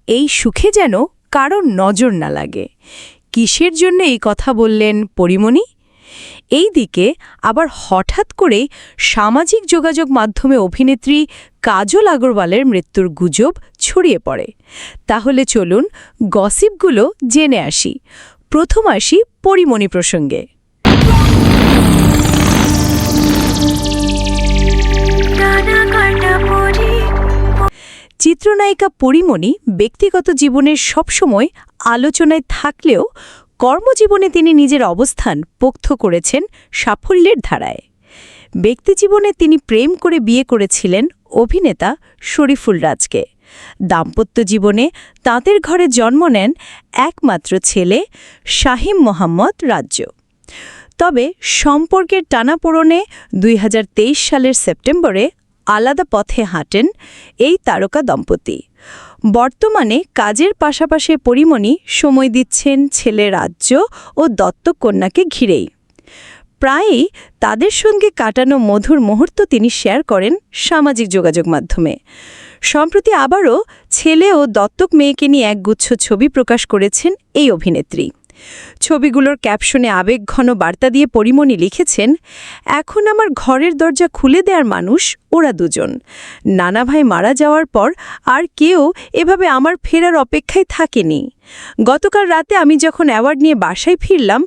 এই সুখে যেন কারোর নজর না লাগে। কিসের জন্য এই কথা বললেন পরিমণি? এই দিকে আবার হঠাৎ করে সামাজিক যোগাযোগ মাধ্যমে অভিনেত্রী কাজল আগরওয়ালের মৃত্যুর গুজব ছড়িয়ে পড়ে। তাহলে চলুন গসিপগুলো জেনে আসি। প্রথম আসি পরিমণি প্রসঙ্গে। চিত্রনায়িকা পরিমণি ব্যক্তিগত জীবনের সবসময় আলোচনায় থাকলেও কর্মজীবনে তিনি নিজের অবস্থান পোক্ত করেছেন সাফল্যের ধারায়। ব্যক্তিজীবনে তিনি প্রেম করে বিয়ে করেছিলেন অভিনেতা শরীফুল রাজকে। দাম্পত্য জীবনে তাঁদের ঘরে জন্ম নেন একমাত্র ছেলে শাহিম মোহাম্মদ রাজ্য। তবে সম্পর্কের টানাপোড়েনে ২০২৩ সালের সেপ্টেম্বরে আলাদা পথে হাঁটেন এই তারকা দম্পতি। বর্তমানে কাজের পাশাপাশি পরিমণি সময় দিচ্ছেন ছেলে রাজ্য ও দত্তক কন্যাকে ঘিরেই। প্রায়ই তাদের সঙ্গে কাটানো মধুর মুহূর্ত তিনি শেয়ার করেন সামাজিক যোগাযোগ মাধ্যমে। সম্প্রতি আবারও ছেলে ও দত্তক মেয়েকে নিয়ে একগুচ্ছ ছবি প্রকাশ করেছেন এই অভিনেত্রী। ছবিগুলোর ক্যাপশনে আবেগঘন বার্তা দিয়ে পরিমণি লিখেছেন, এখন আমার ঘরের দরজা খুলে দেওয়ার মানুষ ওরা দুজন। নানা ভাই মারা যাওয়ার পর আর কেউ এভাবে আমার ফেরার অপেক্ষায় থাকেনি। গতকাল রাতে আমি যখন অ্যাওয়ার্ড নিয়ে বাসায় ফিরলাম,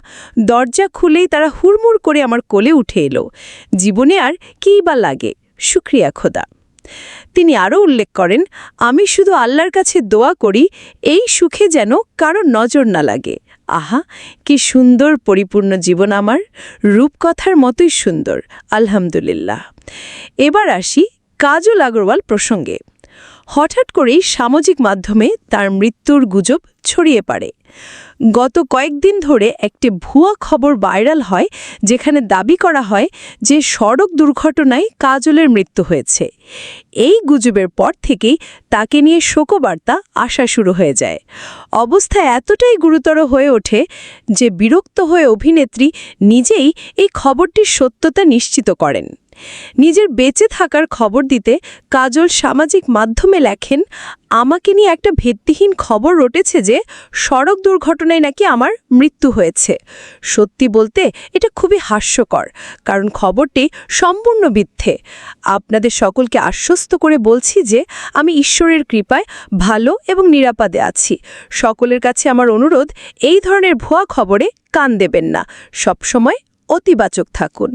দরজা খুলেই তারা হুড়মুড় করে আমার কোলে উঠে এলো। জীবনে আর কীই বা লাগে, শুক্রিয়া খোদা। তিনি আরও উল্লেখ করেন, আমি শুধু আল্লাহর কাছে দোয়া করি এই সুখে যেন কারো নজর না লাগে। আহা, কি সুন্দর পরিপূর্ণ জীবন আমার, রূপকথার মতোই সুন্দর, আলহামদুলিল্লাহ। এবার আসি কাজল আগরওয়াল প্রসঙ্গে। হঠাৎ করেই সামাজিক মাধ্যমে তার মৃত্যুর গুজব ছড়িয়ে পড়ে। গত কয়েকদিন ধরে একটি ভুয়া খবর ভাইরাল হয়, যেখানে দাবি করা হয় যে সড়ক দুর্ঘটনায় কাজলের মৃত্যু হয়েছে। এই গুজবের পর থেকেই তাকে নিয়ে শোকবার্তা আসা শুরু হয়ে যায়। অবস্থা এতটাই গুরুতর হয়ে ওঠে যে বিরক্ত হয়ে অভিনেত্রী নিজেই এই খবরটির সত্যতা নিশ্চিত করেন। নিজের বেঁচে থাকার খবর দিতে কাজল সামাজিক মাধ্যমে লেখেন, আমাকে নিয়ে একটা ভিত্তিহীন খবর রটেছে যে সড়ক দুর্ঘটনায় নাকি আমার মৃত্যু হয়েছে। সত্যি বলতে এটা খুবই হাস্যকর, কারণ খবরটি সম্পূর্ণ মিথ্যে। আপনাদের সকলকে আশ্বস্ত করে বলছি যে আমি ঈশ্বরের কৃপায় ভালো এবং নিরাপদে আছি। সকলের কাছে আমার অনুরোধ, এই ধরনের ভুয়া খবরে কান দেবেন না, সবসময় অতিবাচক থাকুন।